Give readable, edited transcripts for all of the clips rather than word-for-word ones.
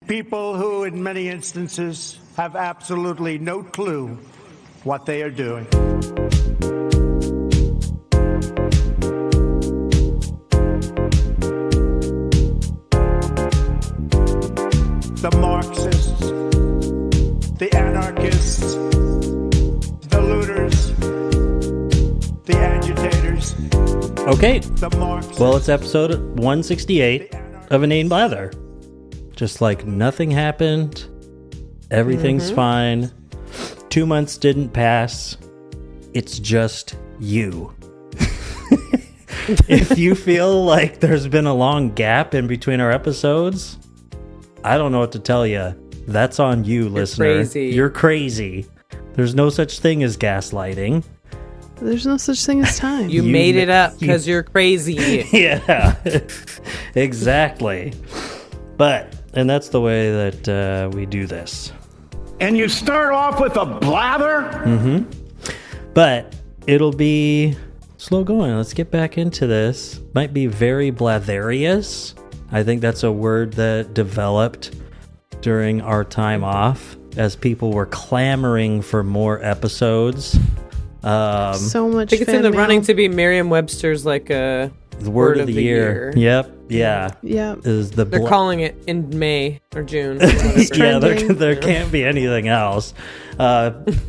People who, in many instances, have absolutely no clue what they are doing. The Marxists, the anarchists, the looters, the agitators. Okay, The Marxists, well, it's episode 168 of Inane Blather. Just like nothing happened, everything's fine. 2 months didn't pass. It's just you. If you feel like there's been a long gap in between our episodes, I don't know what to tell you. That's on you, listener. Crazy. You're crazy. There's no such thing as gaslighting. There's no such thing as time. You made it up because you're crazy. Yeah, exactly. And that's the way that we do this. and you start off with a blather? But it'll be slow going. Let's get back into this. Might be very blatherious. I think that's a word that developed during our time off as people were clamoring for more episodes. So much. I think it's in the running to be Merriam-Webster's like a The word of the year. Yep. Yeah. Yeah. Is the They're calling it in May or June. yeah, there can't be anything else.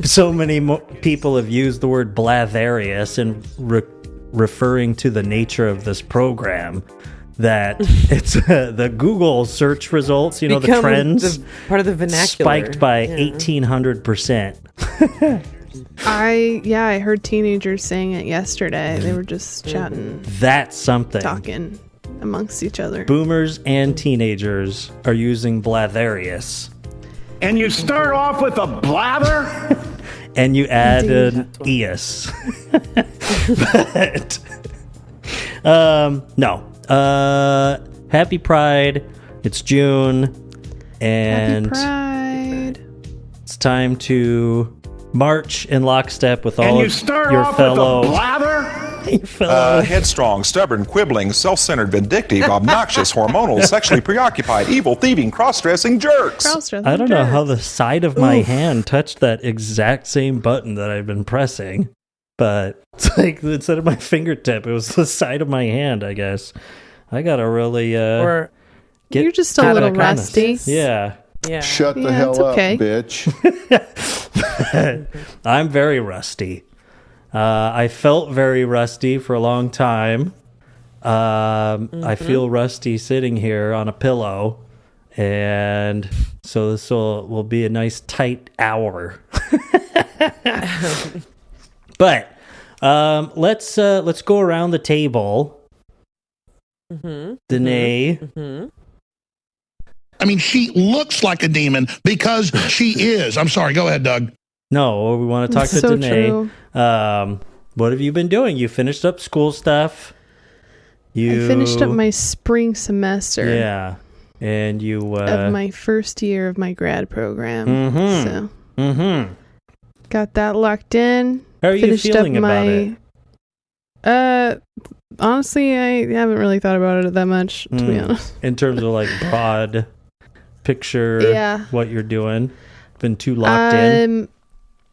So many people have used the word blatherious in referring to the nature of this program that it's the Google search results, the trends, part of the vernacular, spiked by 1,800%. I heard teenagers saying it yesterday. They were just chatting, That's something. talking amongst each other. Boomers and teenagers are using blatherious. And you start off with a blather? And you add an eus. But no. Happy Pride. It's June. And Happy Pride. it's time to march in lockstep with And all you of start your off fellow, with a blather? your fellow Headstrong, stubborn, quibbling, self-centered, vindictive, obnoxious, hormonal, sexually preoccupied, evil, thieving, cross-dressing jerks. I don't know how the side of my hand touched that exact same button that I've been pressing, but it's like instead of my fingertip, it was the side of my hand, I guess. I gotta really or get You're just a out of little that kind of- rusty. Yeah. yeah. Shut the Yeah, hell it's up, okay. bitch. I'm very rusty. I felt very rusty for a long time. I feel rusty sitting here on a pillow, and so this will be a nice tight hour. But let's go around the table. Danae. I mean, she looks like a demon because she is. I'm sorry. Go ahead, Doug. No, we want to talk to So Danae. true. What have you been doing? You finished up school stuff. I finished up my spring semester and you of my first year of my grad program. Mhm. So got that locked in. How are you Finished feeling up about it? Honestly, I haven't really thought about it that much, to be honest. In terms of like broad picture, Yeah. what you're doing, been too locked in.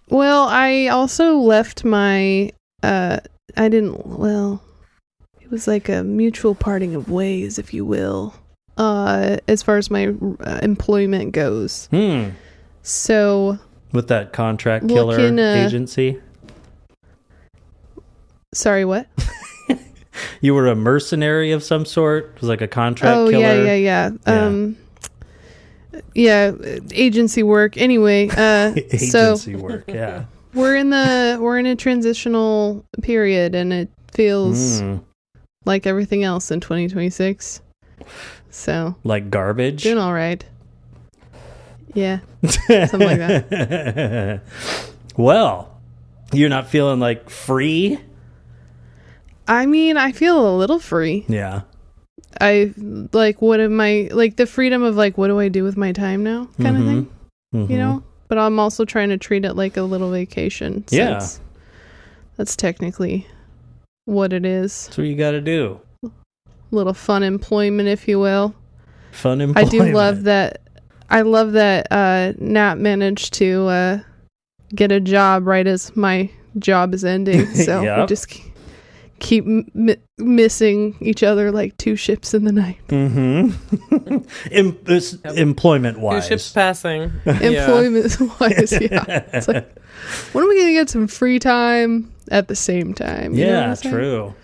Well, I also left my it was like a mutual parting of ways, if you will, as far as my employment goes. So With that contract killer looking, agency, sorry, what? you were a mercenary of some sort. It was like a contract Oh, killer. yeah. Agency work. Anyway, Agency work. Yeah. we're in a transitional period, and it feels like everything else in 2026. So Like garbage. doing all right. Yeah, something like that. Well, you're not feeling like free. I mean, I feel a little free. Yeah. I like, what am I, like, the freedom of like, what do I do with my time now, kind of thing, you know? But I'm also trying to treat it like a little vacation. Yeah. Since that's technically what it is. That's what you got to do. Little fun employment, if you will. Fun I employment. do love that I love that Nat managed to get a job right as my job is ending. So we Yep. just keep missing each other like two ships in the night. Employment Two wise. ships passing. Employment wise, yeah. It's like, when are we going to get some free time at the same time? You know what Yeah, I'm saying? true.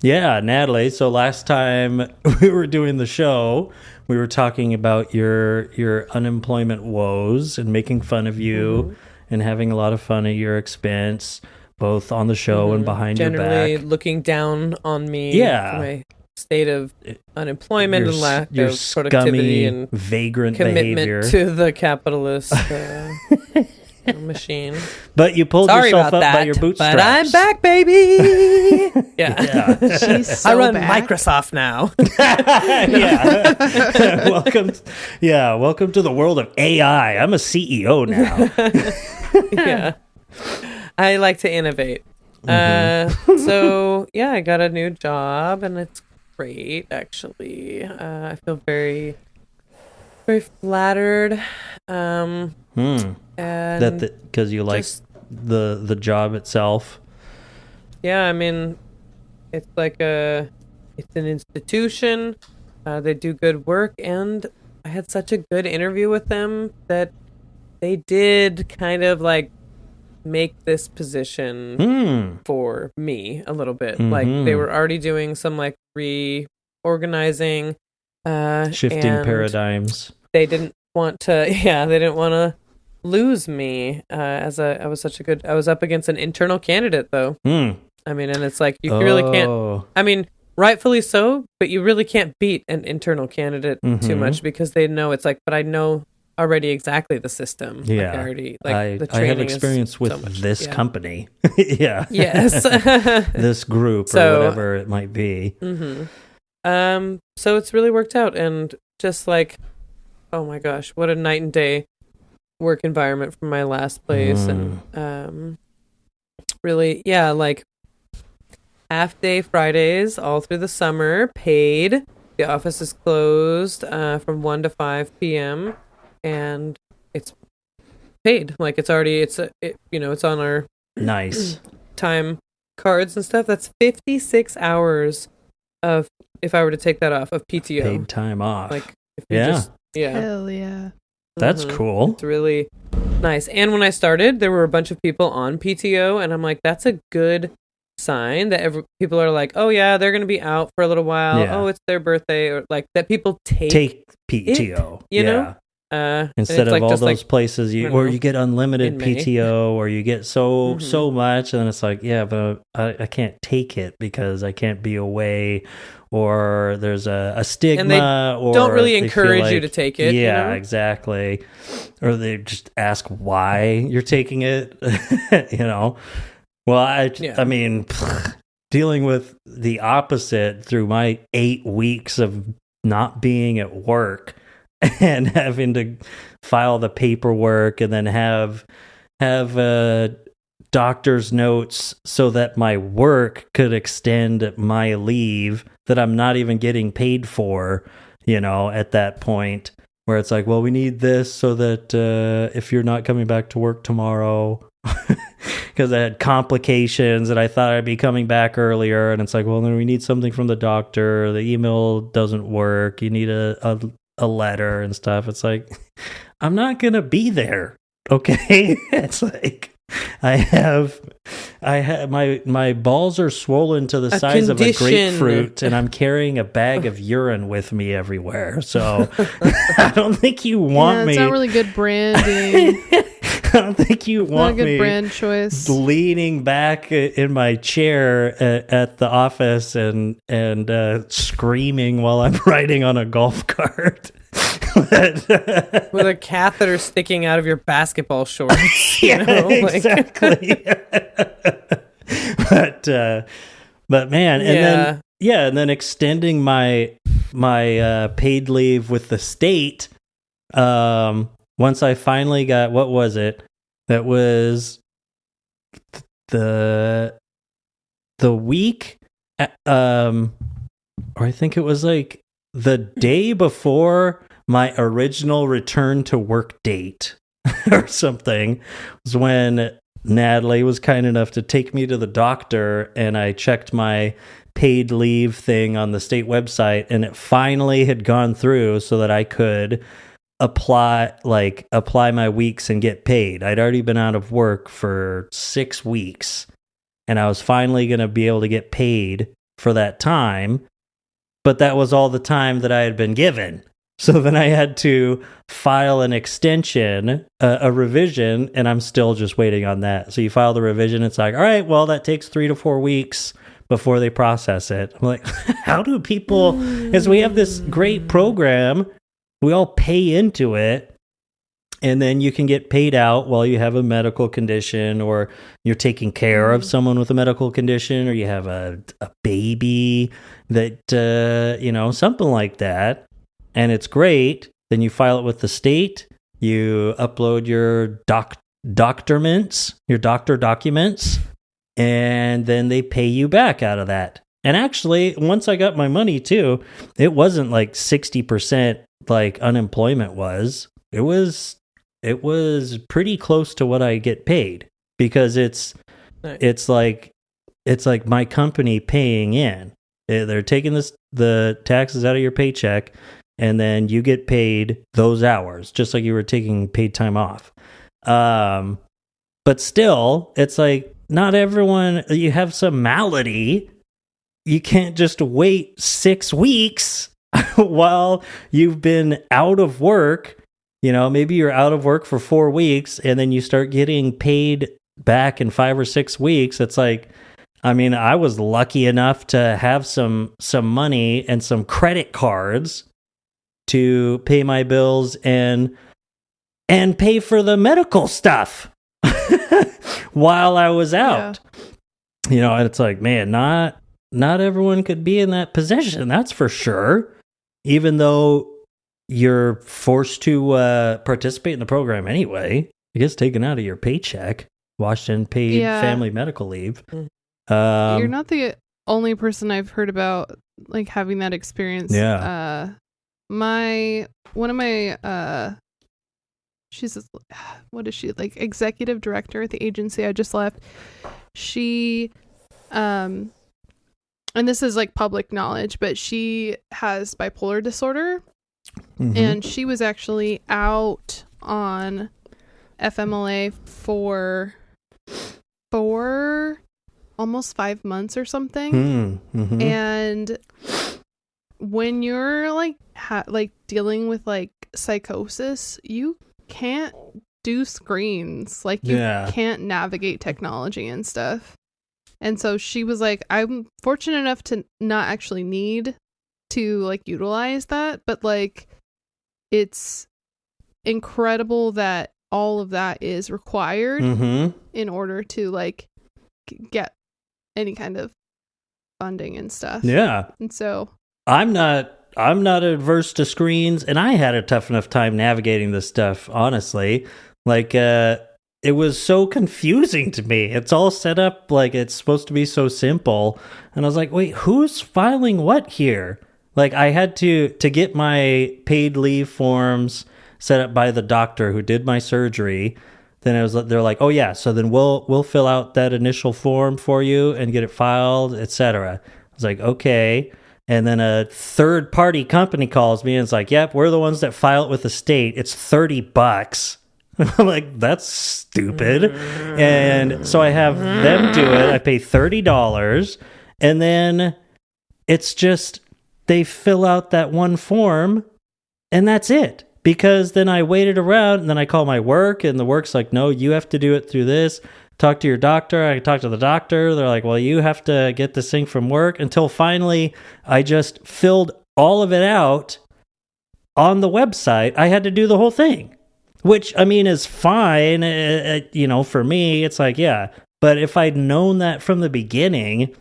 Yeah, Natalie. So last time we were doing the show, we were talking about your unemployment woes and making fun of you and having a lot of fun at your expense, both on the show and behind Generally your back. looking down on me. Yeah. For my state of unemployment Your and lack your of productivity scummy, and vagrant commitment behavior. to the capitalist machine. But you pulled Sorry yourself about up that, by your bootstraps. but I'm back, baby. Yeah. Yeah. She's so I run back. Microsoft now. Yeah. Welcome to the world of AI. I'm a CEO now. Yeah. I like to innovate. Mm-hmm. So yeah, I got a new job and it's great actually. I feel very, very flattered. And That because you like just- the job itself. yeah, I mean, it's it's an institution. They do good work, and I had such a good interview with them that they did kind of like make this position for me a little bit. Like they were already doing some like reorganizing, Shifting and paradigms. They didn't want to. Yeah, they didn't want to lose me. I was up against an internal candidate though. I mean, and it's like you really can't. I mean, rightfully so, but you really can't beat an internal candidate too much because they know it's like. But I know already exactly the system. Yeah, like I already like the I have training is experience with so much. this Yeah. company. Yeah. Yes. This group So- or whatever it might be. So it's really worked out, and just like, oh my gosh, what a night and day work environment from my last place, and really, yeah, like half day Fridays all through the summer, paid. The office is closed from 1 to 5 p.m. and it's paid. Like it's already it's on our Nice. time cards and stuff. That's 56 hours of, if I were to take that off, of PTO. Paid time off. Like if you Yeah. just Hell yeah. That's cool. It's really nice. And when I started, there were a bunch of people on PTO, and I'm like, that's a good sign that people are like, oh yeah, they're gonna be out for a little while. Yeah. Oh, it's their birthday, or like that people take PTO. you yeah. know? And Instead it's of like all just those like, places I don't where know, you get unlimited in May. PTO or you get so much, and then it's like, yeah, but I can't take it because I can't be away, or there's a stigma, or don't really they feel encourage you like- to take it, you Yeah, know? exactly. Or they just ask why you're taking it. You know. Well, I mean, dealing with the opposite through my 8 weeks of not being at work and having to file the paperwork and then have doctor's notes so that my work could extend my leave that I'm not even getting paid for, you know, at that point where it's like, well, we need this so that if you're not coming back to work tomorrow, because I had complications and I thought I'd be coming back earlier, and it's like, well, then we need something from the doctor. The email doesn't work. You need a letter and stuff. It's like, I'm not gonna be there. Okay. It's like I have my balls are swollen to the size of a condition. grapefruit, and I'm carrying a bag of urine with me everywhere. So I don't think you want Yeah, me. it's not really good branding. I don't think you Not a want good me brand choice. leaning back in my chair at the office and screaming while I'm riding on a golf cart. But, with a catheter sticking out of your basketball shorts. yeah, Like- exactly. But man, and then extending my paid leave with the state. Once I finally got, what was it? That was the week, or I think it was like the day before my original return to work date or something was when Natalie was kind enough to take me to the doctor, and I checked my paid leave thing on the state website, and it finally had gone through so that I could apply my weeks and get paid. I'd already been out of work for 6 weeks, and I was finally going to be able to get paid for that time, but that was all the time that I had been given. So then I had to file an extension, a revision, and I'm still just waiting on that. So you file the revision, it's like, all right, well, that takes 3 to 4 weeks before they process it. I'm like, how do people, because we have this great program, we all pay into it, and then you can get paid out while you have a medical condition, or you're taking care of someone with a medical condition, or you have a baby that, something like that. And it's great. Then you file it with the state. You upload your documents, your doctor documents, and then they pay you back out of that. And actually, once I got my money too, it wasn't like 60% like unemployment was. It was pretty close to what I get paid, because it's like my company paying in. They're taking the taxes out of your paycheck, and then you get paid those hours, just like you were taking paid time off. But still, it's like, not everyone, you have some malady. You can't just wait 6 weeks while you've been out of work. Maybe you're out of work for 4 weeks, and then you start getting paid back in 5 or 6 weeks. It's like, I was lucky enough to have some money and some credit cards to pay my bills and pay for the medical stuff while I was out. Yeah. And it's like, man, not everyone could be in that position, that's for sure. Even though you're forced to participate in the program anyway, it gets taken out of your paycheck, washed and paid family medical leave. You're not the only person I've heard about like having that experience. Yeah. One of my she's what is she, like, executive director at the agency I just left. She and this is like public knowledge, but she has bipolar disorder. Mm-hmm. And she was actually out on FMLA for almost 5 months or something. Mm-hmm. And when you're like dealing with like psychosis, you can't do screens, like you can't navigate technology and stuff. And so she was like, I'm fortunate enough to not actually need to like utilize that, but like it's incredible that all of that is required in order to like get any kind of funding and stuff. Yeah. And so I'm not adverse to screens, and I had a tough enough time navigating this stuff, honestly. Like it was so confusing to me. It's all set up like it's supposed to be so simple, and I was like, wait, who's filing what here? Like, I had to get my paid leave forms set up by the doctor who did my surgery. Then they're like, oh yeah, so then we'll fill out that initial form for you and get it filed, etc. I was like, okay. And then a third party company calls me and it's like, yep, we're the ones that file it with the state. It's $30. I'm like, that's stupid. And so I have them do it. I pay $30, and then it's just they fill out that one form, and that's it. Because then I waited around, and then I call my work, and the work's like, no, you have to do it through this. Talk to your doctor. I talk to the doctor. They're like, well, you have to get this thing from work. Until finally, I just filled all of it out on the website. I had to do the whole thing, which, I mean, is fine. For me, it's like, yeah. But if I'd known that from the beginning,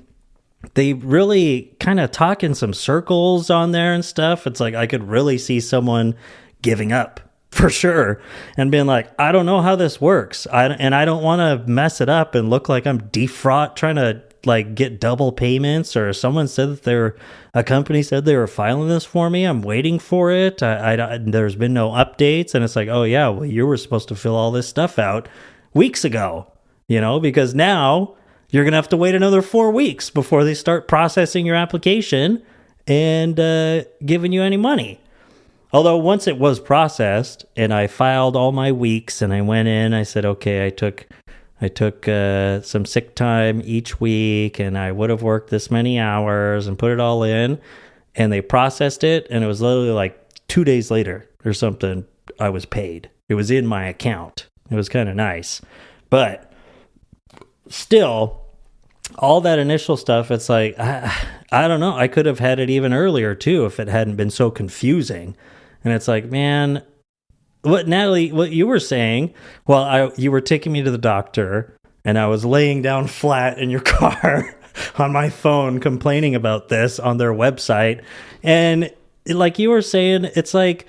they really kind of talk in some circles on there and stuff. It's like I could really see someone giving up for sure and being like, I don't know how this works. I don't want to mess it up and look like I'm trying to like get double payments, or someone said that a company said they were filing this for me. I'm waiting for it. There's been no updates, and it's like, oh yeah, well, you were supposed to fill all this stuff out weeks ago, because now you're gonna have to wait another 4 weeks before they start processing your application and giving you any money. Although once it was processed and I filed all my weeks and I went in, I said, okay, I took some sick time each week and I would have worked this many hours and put it all in, and they processed it, and it was literally like 2 days later or something, I was paid. It was in my account. It was kind of nice. But still, all that initial stuff, it's like, I don't know. I could have had it even earlier too if it hadn't been so confusing. And it's like, man, Natalie, what you were saying, you were taking me to the doctor and I was laying down flat in your car on my phone complaining about this on their website. And like you were saying, it's like,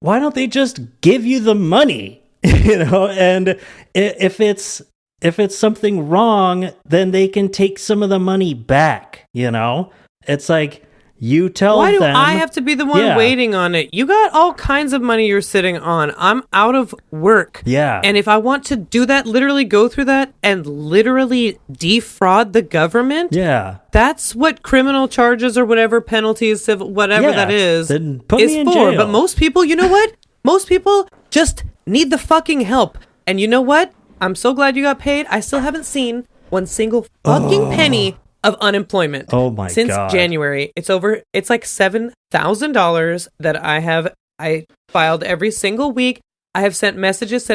why don't they just give you the money? And if it's something wrong, then they can take some of the money back, It's like, you tell them. Why do I have to be the one waiting on it? You got all kinds of money you're sitting on. I'm out of work. Yeah. And if I want to do that, literally go through that and literally defraud the government. Yeah. That's what criminal charges or whatever penalties, whatever that is, then put me in for. jail. But most people, you know what? Most people just need the fucking help. And you know what? I'm so glad you got paid. I still haven't seen one single fucking penny of unemployment. Oh my God. Since January. It's like $7,000 that I filed every single week. I have sent messages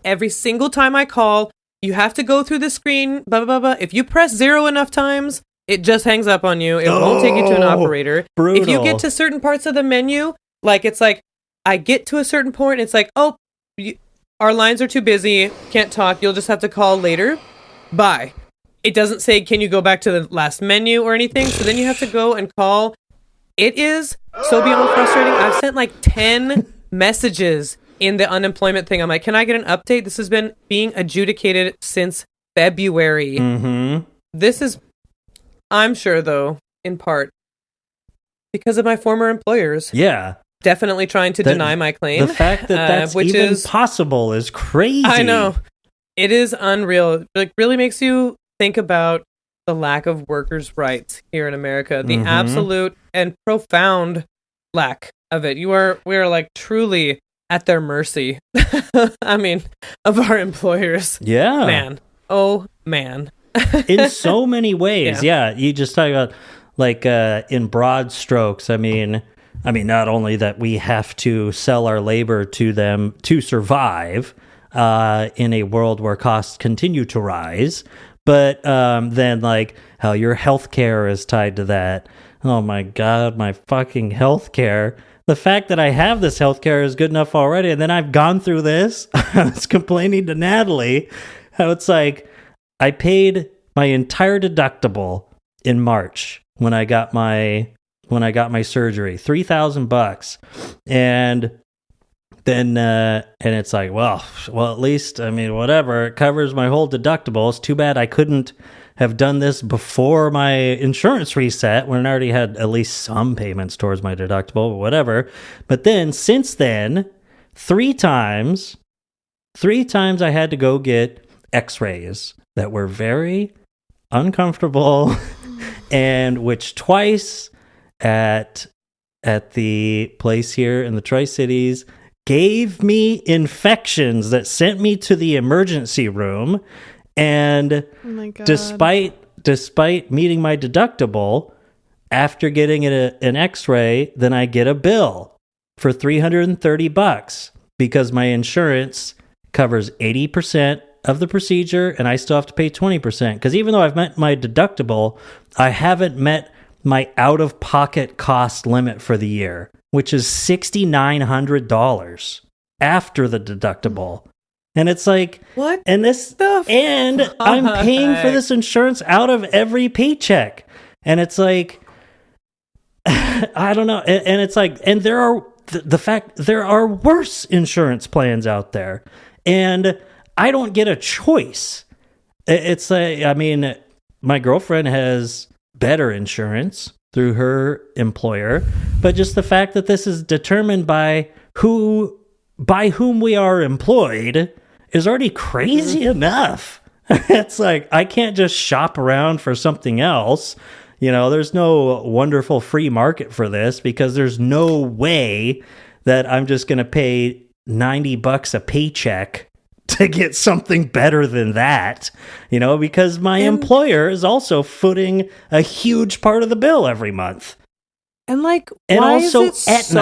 every single time I call. You have to go through the screen, blah, blah, blah. If you press 0 enough times, it just hangs up on you. It won't take you to an operator. Brutal. If you get to certain parts of the menu, it's like, I get to a certain point, it's like, our lines are too busy, can't talk, you'll just have to call later. Bye. It doesn't say, can you go back to the last menu or anything? So then you have to go and call. It is so beyond frustrating. I've sent like 10 messages in the unemployment thing. I'm like, can I get an update? This has been being adjudicated since February. Mm-hmm. This is, I'm sure though, in part, because of my former employers. Yeah. Definitely trying to deny my claim. The fact that that's which even is possible is crazy. I know. It is unreal. It really makes you think about the lack of workers' rights here in America. The absolute and profound lack of it. We are like truly at their mercy. I mean, of our employers. Yeah. Man. Oh, man. In so many ways. Yeah. You just talk about like in broad strokes. I mean, not only that we have to sell our labor to them to survive in a world where costs continue to rise, but then like how your healthcare is tied to that. Oh my God, my fucking healthcare. The fact that I have this healthcare is good enough already, and then I've gone through this. I was complaining to Natalie how it's like I paid my entire deductible in March when I got my surgery, $3,000, and then and it's like, well, at least, I mean, whatever, it covers my whole deductible. It's too bad I couldn't have done this before my insurance reset when I already had at least some payments towards my deductible, but whatever. But then since then, three times I had to go get x-rays that were very uncomfortable and which twice at the place here in the Tri-Cities gave me infections that sent me to the emergency room. And Oh my God. despite meeting my deductible, after getting an x-ray, then I get a bill for $330 because my insurance covers 80% of the procedure and I still have to pay 20%. Because even though I've met my deductible, I haven't met my out-of-pocket cost limit for the year, which is $6,900 after the deductible. And it's like, what? And I'm paying for this insurance out of every paycheck. And it's like, I don't know. And it's like, and there are worse insurance plans out there. And I don't get a choice. It's like, I mean, my girlfriend has better insurance through her employer, but just the fact that this is determined by whom we are employed is already crazy enough. It's like, I can't just shop around for something else. There's no wonderful free market for this, because there's no way that I'm just going to pay $90 a paycheck to get something better than that, because my employer is also footing a huge part of the bill every month. And like, And why also is it Aetna,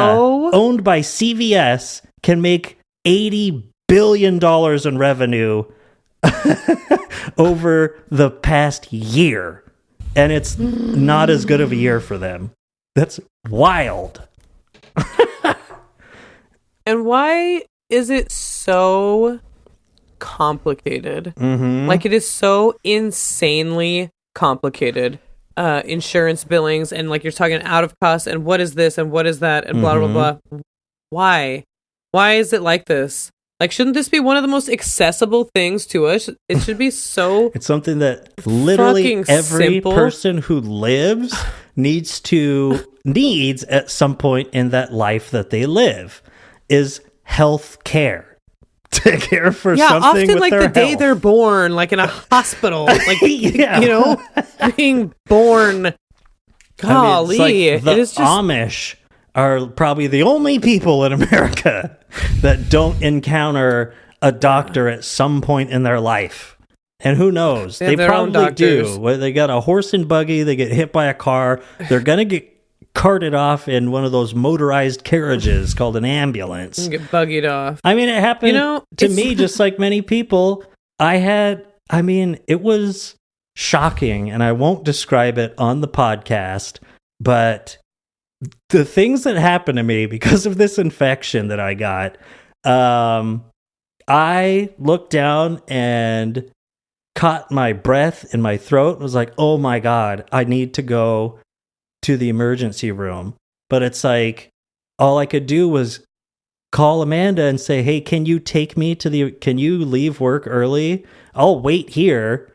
owned by CVS, can make $80 billion in revenue over the past year. And it's not as good of a year for them. That's wild. And why is it so complicated? Like, it is so insanely complicated. Insurance billings, and like, you're talking out of cost, and what is this and what is that, and blah blah blah. Why is it like this? Like, shouldn't this be one of the most accessible things to us? It should be so It's something that literally fucking every simple. person who lives needs at some point in that life that they live, is health care. To care for something often with like their the day health. they're born, like in a hospital, like Yeah. being born. Golly, it's like the it is just Amish are probably the only people in America that don't encounter a doctor at some point in their life. And who knows? They have their own probably doctors. do. Well, they got a horse and buggy, they get hit by a car, they're going to get carted off in one of those motorized carriages called an ambulance. get buggied off. I mean, it happened to it's- me just like many people. It was shocking, and I won't describe it on the podcast, but the things that happened to me because of this infection that I got, I looked down and caught my breath in my throat and was like, oh my God, I need to go to the emergency room. But it's like, all I could do was call Amanda and say, hey, can you leave work early? I'll wait here.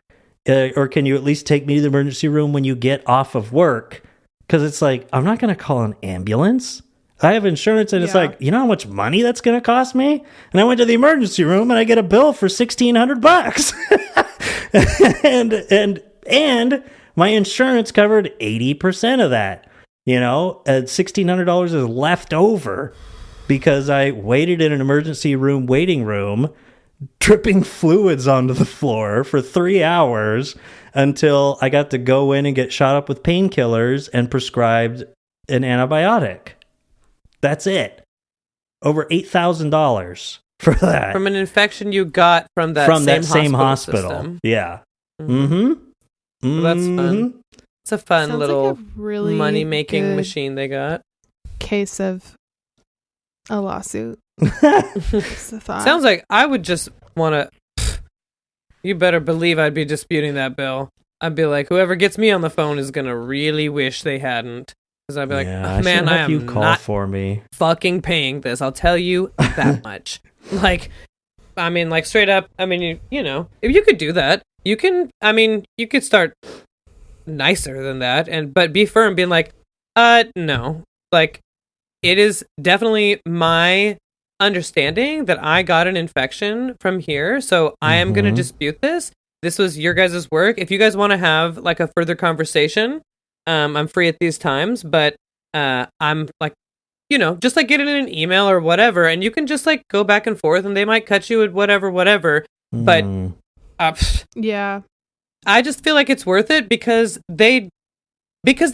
Or can you at least take me to the emergency room when you get off of work? Because it's like, I'm not going to call an ambulance. I have insurance, and it's like, you know how much money that's going to cost me? And I went to the emergency room, and I get a bill for $1,600. and my insurance covered 80% of that. And $1,600 is left over because I waited in an emergency room waiting room, dripping fluids onto the floor for 3 hours until I got to go in and get shot up with painkillers and prescribed an antibiotic. That's it. Over $8,000 for that. From an infection you got from that same hospital. System. Yeah. Well, that's fun. It's a fun Sounds little like a really money-making good machine they got. case of a lawsuit. Just a thought. Sounds like I would just want to... You better believe I'd be disputing that bill. I'd be like, whoever gets me on the phone is going to really wish they hadn't. Because I'd be like, Yeah, man, I am you call not for me. fucking paying this. I'll tell you that much. Like, straight up, you know, if you could do that, you can, you could start nicer than that, but be firm, being like, no. Like, it is definitely my understanding that I got an infection from here, so I am going to dispute this. This was your guys' work. If you guys want to have, like, a further conversation, I'm free at these times, but I'm, like, you know, just, like, get it in an email or whatever, and you can just, like, go back and forth, and they might cut you at whatever, but, yeah. I just feel like it's worth it because they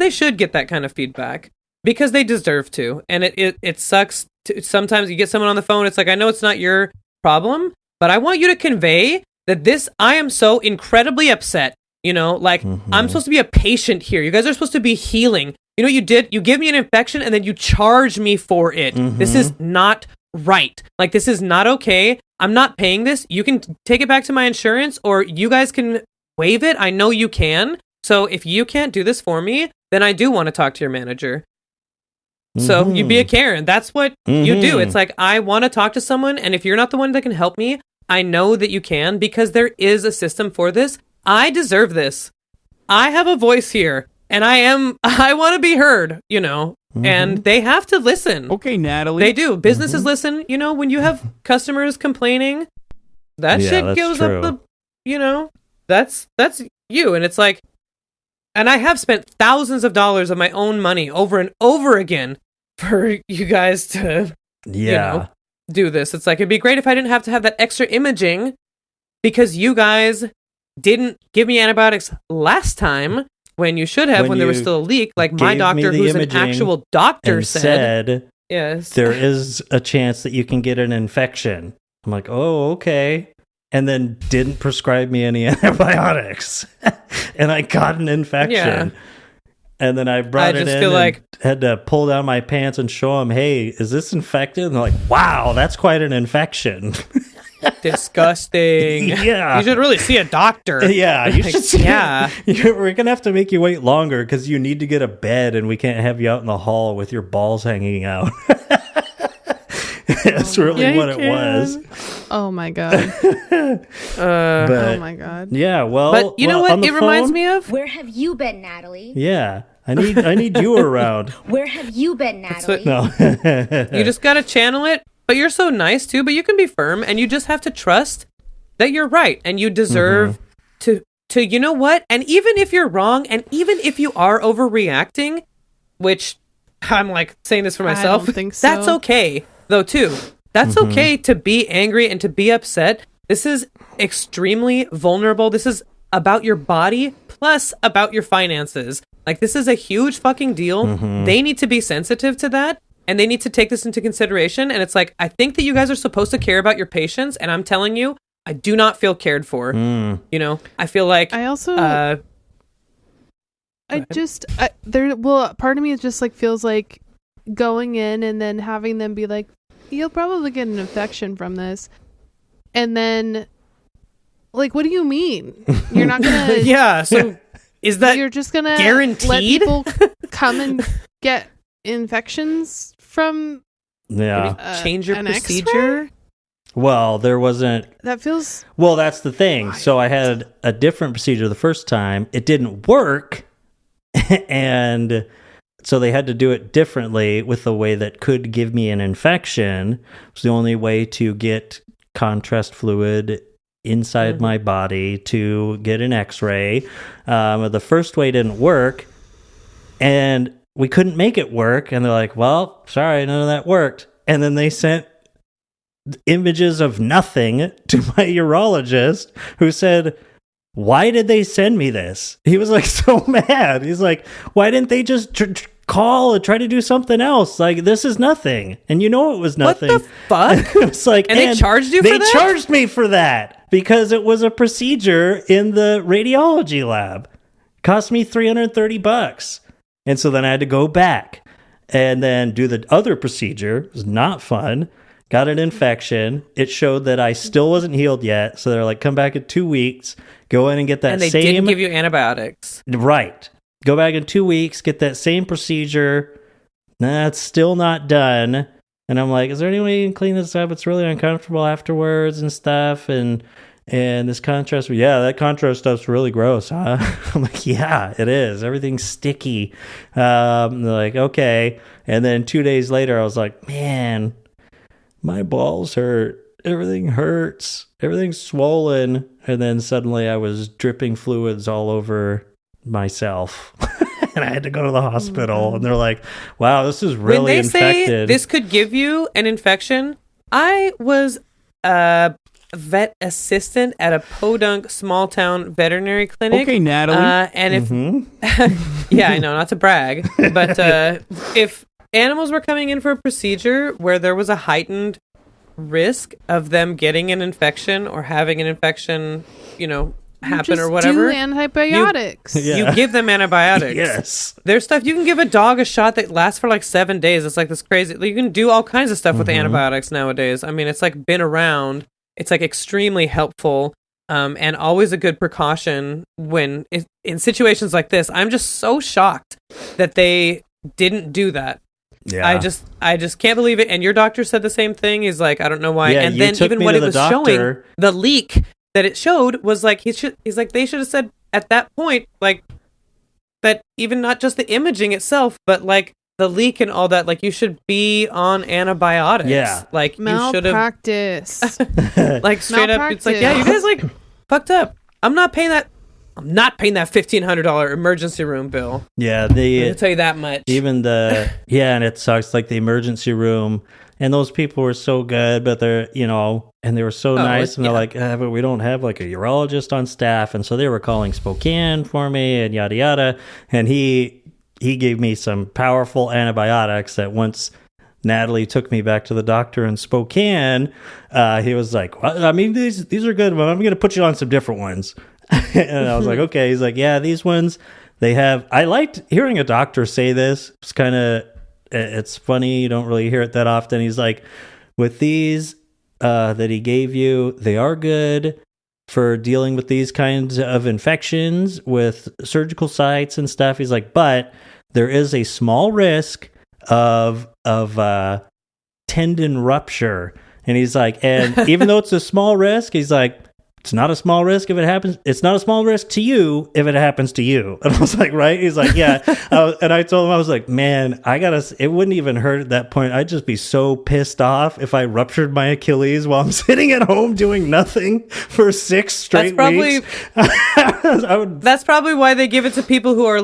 should get that kind of feedback, because they deserve to, and it sucks. Sometimes you get someone on the phone, it's like, I know it's not your problem, but I want you to convey that I am so incredibly upset, you know, like, I'm supposed to be a patient here. You guys are supposed to be healing. You know what you did? You give me an infection and then you charge me for it. This is not right. Like, this is not okay. I'm not paying this. You can take it back to my insurance, or you guys can waive it. I know you can. So if you can't do this for me, then I do want to talk to your manager. So you be a Karen. That's what you do. It's like, I want to talk to someone, and if you're not the one that can help me, I know that you can, because there is a system for this. I deserve this. I have a voice here, and I want to be heard, you know, and they have to listen. Okay, Natalie. They do. Businesses listen. You know, when you have customers complaining, that Yeah, shit that's goes true. up the, you know, that's you. And it's like, and I have spent thousands of dollars of my own money over and over again for you guys to, Yeah. you know, do this. It's like, it'd be great if I didn't have to have that extra imaging because you guys didn't give me antibiotics last time when you should have when there was you still a leak. Like my gave me doctor, the who's an imaging actual doctor, and said, said yes. there is a chance that you can get an infection. I'm like, oh, okay. And then didn't prescribe me any antibiotics. And I got an infection. Yeah. And then I brought I it just in feel and like- had to pull down my pants and show them, hey, is this infected? And they're like, wow, that's quite an infection. Disgusting. Yeah. You should really see a doctor. Yeah, you Like, should see. yeah. We're gonna have to make you wait longer because you need to get a bed, and we can't have you out in the hall with your balls hanging out. That's really Yeah, you what it was. Oh my god. But Oh my god. yeah, well, But you know well, on what the it reminds phone, me of? Where have you been, Natalie? Yeah, I need you around. Where have you been, Natalie? what- No, You just gotta channel it. But you're so nice too, but you can be firm and you just have to trust that you're right and you deserve to you know what? And even if you're wrong and even if you are overreacting, which I'm like saying this for myself, don't think so. that's okay though too. That's okay to be angry and to be upset. This is extremely vulnerable. This is about your body plus about your finances. Like this is a huge fucking deal. They need to be sensitive to that. And they need to take this into consideration. And it's like, I think that you guys are supposed to care about your patients. And I'm telling you, I do not feel cared for. You know, I feel like I also uh, part of me is just like feels like going in and then having them be like, you'll probably get an infection from this. And then like, what do you mean? You're not gonna yeah. So is that you're just gonna let guaranteed? people come and get infections from yeah. change your an procedure? X-ray? Well, there wasn't. That feels Well, that's the thing. So I had a different procedure the first time. It didn't work, and so they had to do it differently with the way that could give me an infection. It was the only way to get contrast fluid inside my body to get an X-ray. The first way didn't work, and we couldn't make it work. And they're like, well, sorry, none of that worked. And then they sent images of nothing to my urologist, who said, why did they send me this? He was like so mad. He's like, why didn't they just call and try to do something else? Like, this is nothing. And you know it was nothing. What the fuck? It was like, And they charged you for They that? charged me for that because it was a procedure in the radiology lab. Cost me $330. And so then I had to go back and then do the other procedure. It was not fun. Got an infection. It showed that I still wasn't healed yet. So they're like, come back in 2 weeks, go in and get that And they same. didn't give you antibiotics. Right. Go back in 2 weeks, get that same procedure. Nah, it's still not done. And I'm like, is there any way you can clean this up? It's really uncomfortable afterwards and stuff. And this contrast, yeah, that contrast stuff's really gross, huh? I'm like, yeah, it is. Everything's sticky. They're like, okay. And then 2 days later, I was like, man, my balls hurt. Everything hurts. Everything's swollen. And then suddenly I was dripping fluids all over myself. And I had to go to the hospital. And they're like, wow, this is really when they infected. say this could give you an infection, I was a vet assistant at a podunk small town veterinary clinic. Okay, Natalie. And if yeah, I know, not to brag, but if animals were coming in for a procedure where there was a heightened risk of them getting an infection or having an infection, you know, happen or whatever, do antibiotics. Yeah. you give them antibiotics. Yes. There's stuff you can give a dog a shot that lasts for like 7 days. It's like this crazy. You can do all kinds of stuff with antibiotics nowadays. I mean, it's like been around. It's like extremely helpful, and always a good precaution when in situations like this. I'm just so shocked that they didn't do that. Yeah. I just can't believe it. And your doctor said the same thing. He's like, I don't know why. Yeah, and you then took even me what to it the was doctor. showing, the leak that it showed was like he's like they should have said at that point, like, that even not just the imaging itself, but like the leak and all that, like, you should be on antibiotics. Yeah. Like, you should have, Malpractice. like, straight up, it's like, yeah, you guys, like, fucked up. I'm not paying that $1,500 emergency room bill. Yeah, I'll tell you that much. even and it sucks, like the emergency room, and those people were so good, but they're, and they were so nice, and they're like, but we don't have like a urologist on staff, and so they were calling Spokane for me and yada yada, and he gave me some powerful antibiotics that once Natalie took me back to the doctor in Spokane, he was like, well, I mean, these are good, but I'm going to put you on some different ones. And I was like, okay. He's like, yeah, these ones, I liked hearing a doctor say this. It's funny. You don't really hear it that often. He's like, with these that he gave you, they are good for dealing with these kinds of infections with surgical sites and stuff. He's like, but there is a small risk of tendon rupture. And he's like, and even though it's a small risk, he's like, it's not a small risk if it happens. It's not a small risk to you if it happens to you. And I was like, right? He's like, yeah. And I told him, I was like, man, it wouldn't even hurt at that point. I'd just be so pissed off if I ruptured my Achilles while I'm sitting at home doing nothing for 6 straight weeks. That's probably why they give it to people who are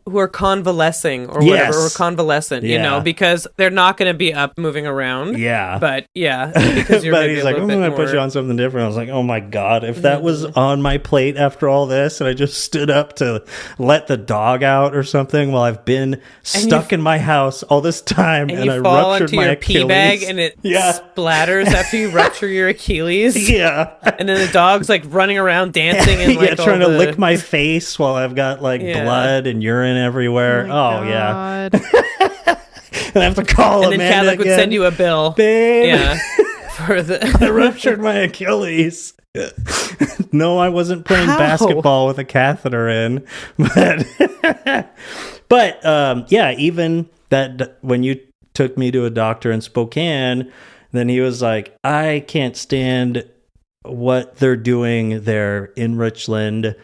who are convalescing or whatever, or convalescent, because they're not going to be up moving around. Yeah. But because you're but he's like, I'm going to put you on something different. I was like, oh my God, if that was on my plate after all this and I just stood up to let the dog out or something while I've been stuck in my house all this time and I ruptured my Achilles. Pee bag and it splatters after you rupture your Achilles. Yeah. And then the dog's like running around dancing and like trying to lick my face while I've got like blood and urine everywhere. Yeah. And I have to call and Amanda then Cadlick would again. send you a bill. Babe. Yeah. I ruptured my Achilles. No, I wasn't playing basketball with a catheter in. But even that, when you took me to a doctor in Spokane, then he was like, I can't stand what they're doing there in Richland.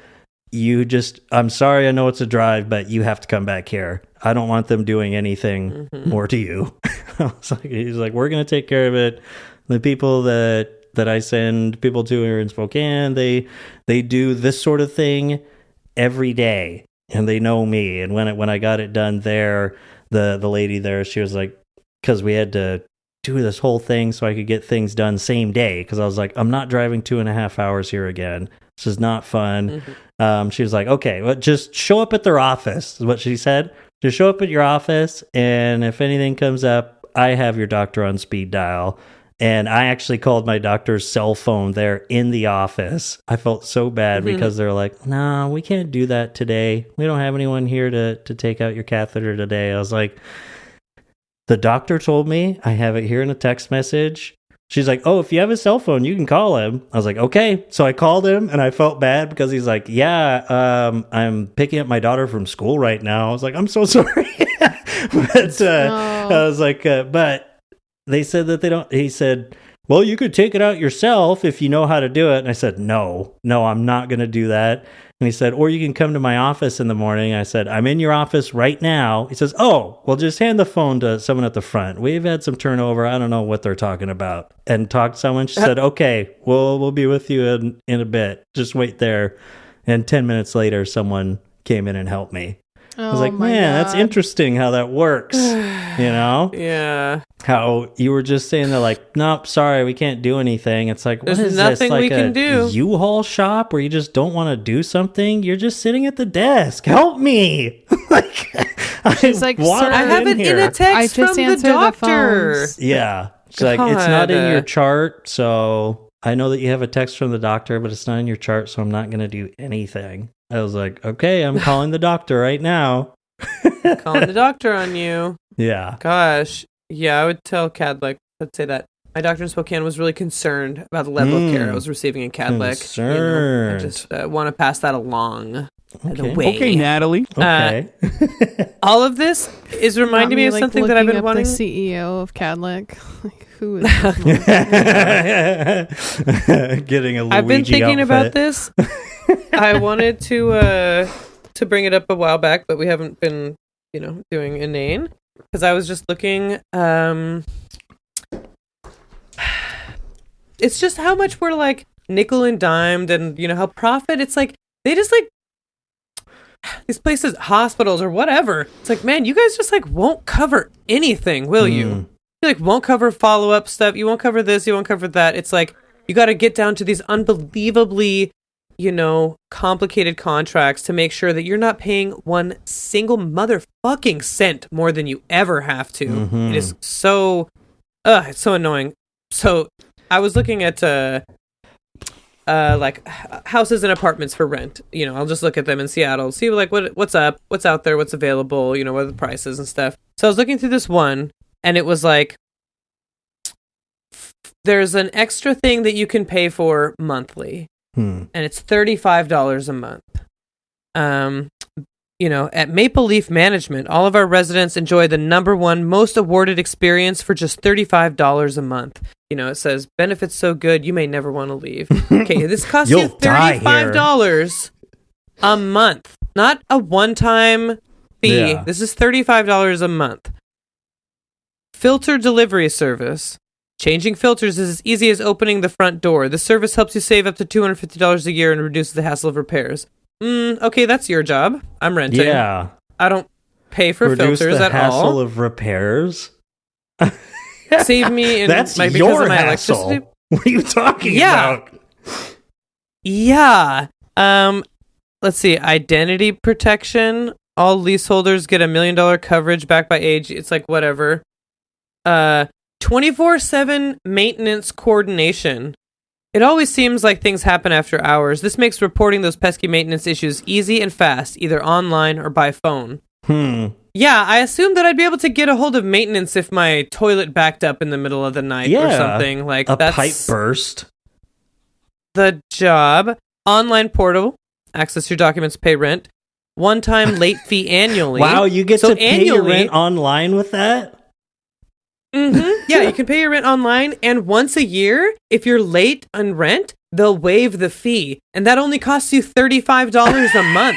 I'm sorry, I know it's a drive, but you have to come back here. I don't want them doing anything more to you. He's like, we're going to take care of it. The people that I send people to here in Spokane, they do this sort of thing every day, and they know me. And when I got it done there, the lady there, she was like, because we had to do this whole thing so I could get things done same day, because I was like, I'm not driving 2.5 hours here again. This is not fun. She was like, okay, well, just show up at their office, is what she said. Just show up at your office, and if anything comes up, I have your doctor on speed dial. And I actually called my doctor's cell phone there in the office. I felt so bad because they're like, no, we can't do that today. We don't have anyone here to take out your catheter today. I was like, the doctor told me, I have it here in a text message. She's like, oh, if you have a cell phone, you can call him. I was like, okay. So I called him, and I felt bad because he's like, yeah, I'm picking up my daughter from school right now. I was like, I'm so sorry. But I was like, but they said that they don't. He said, well, you could take it out yourself if you know how to do it. And I said, no, I'm not going to do that. And he said, or you can come to my office in the morning. I said, I'm in your office right now. He says, oh, well, just hand the phone to someone at the front. We've had some turnover. I don't know what they're talking about. And talked to someone. She said, okay, we'll be with you in a bit. Just wait there. And 10 minutes later, someone came in and helped me. I was like, man, that's interesting how that works. Yeah. How you were just saying they're like, nope, sorry, we can't do anything. It's like, there's what is nothing this? Like we can do. U-Haul shop where you just don't want to do something? You're just sitting at the desk. Help me. She's like, sir, I have it in a text from the doctor. Yeah. She's like, it's not in your chart, so I know that you have a text from the doctor, but it's not in your chart, so I'm not going to do anything. I was like, okay, I'm calling the doctor right now. Calling the doctor on you. Yeah. Gosh. Yeah, I would tell Cadlick, let's say that my doctor in Spokane was really concerned about the level of care I was receiving in Cadlick. Concerned. I just want to pass that along. Okay. Okay, Natalie. Okay. All of this is reminding me of something that I've been wanting. The CEO of Cadlick. Like, who is Getting a Luigi I've been thinking outfit. about this. I wanted to bring it up a while back, but we haven't been, doing inane because I was just looking. It's just how much we're like nickel and dimed, and how profit. It's like they just like these places, hospitals or whatever. It's like, man, you guys just like won't cover anything, will you? You like won't cover follow up stuff. You won't cover this. You won't cover that. It's like you got to get down to these unbelievably, complicated contracts to make sure that you're not paying one single motherfucking cent more than you ever have to. It is so, it's so annoying. So I was looking at like houses and apartments for rent. I'll just look at them in Seattle, see like what's up, what's out there, what's available, what are the prices and stuff. So I was looking through this one, and it was like there's an extra thing that you can pay for monthly, and it's $35 a month. At Maple Leaf Management, all of our residents enjoy the #1 most awarded experience for just $35 a month. It says benefits so good you may never want to leave. Okay, this costs you $35 a month, not a one-time fee. Yeah. This is $35 a month. Filter delivery service. Changing filters is as easy as opening the front door. This service helps you save up to $250 a year and reduces the hassle of repairs. Okay, that's your job. I'm renting. Yeah. I don't pay for Reduce filters the at hassle all. of repairs. Save me in That's because your of my hassle. electricity. What are you talking Yeah. about? Yeah. Let's see. Identity protection. All leaseholders get $1 million coverage backed by age. It's like whatever. 24/7 maintenance coordination. It always seems like things happen after hours. This makes reporting those pesky maintenance issues easy and fast, either online or by phone. Yeah, I assumed that I'd be able to get a hold of maintenance if my toilet backed up in the middle of the night or something. Like a that's pipe burst. the job. Online portal. Access your documents, pay rent. One-time late fee annually. Wow, you get to pay your rent online with that? Yeah, you can pay your rent online, and once a year, if you're late on rent, they'll waive the fee, and that only costs you $35 a month.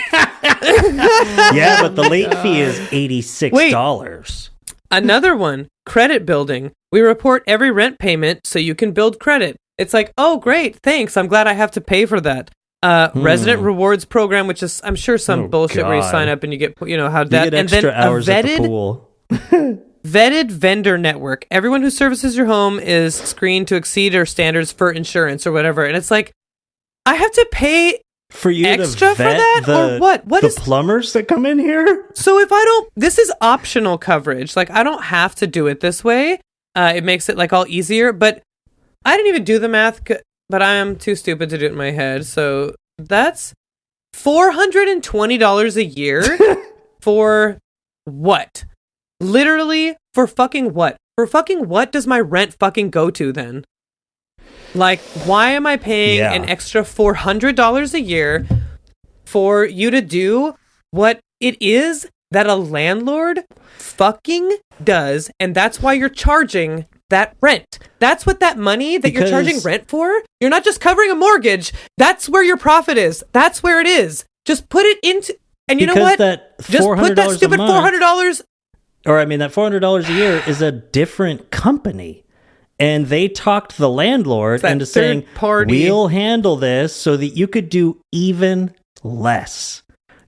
Yeah, but the late fee is $86. Another one, credit building. We report every rent payment so you can build credit. It's like, oh, great, thanks. I'm glad I have to pay for that. Resident rewards program, which is, I'm sure, some bullshit where you sign up and you get, how that, You get and then extra hours at the vetted pool. vetted vendor network. Everyone who services your home is screened to exceed our standards for insurance or whatever. And it's like, I have to pay For you extra to for vet that? the, Or what? What the is plumbers that come in here? So if I don't, this is optional coverage. Like, I don't have to do it this way. It makes it like all easier, but I didn't even do the math, but I am too stupid to do it in my head. So that's $420 a year for what? Literally for fucking what? For fucking what does my rent fucking go to then? Like, why am I paying an extra $400 a year for you to do what it is that a landlord fucking does, and that's why you're charging that rent. That's what that money that you're charging rent for, you're not just covering a mortgage. That's where your profit is. That's where it is. Just put it into, and you know what? Just put that stupid $400. Or, I mean, that $400 a year is a different company. And they talked the landlord into saying, we'll handle this so that you could do even less.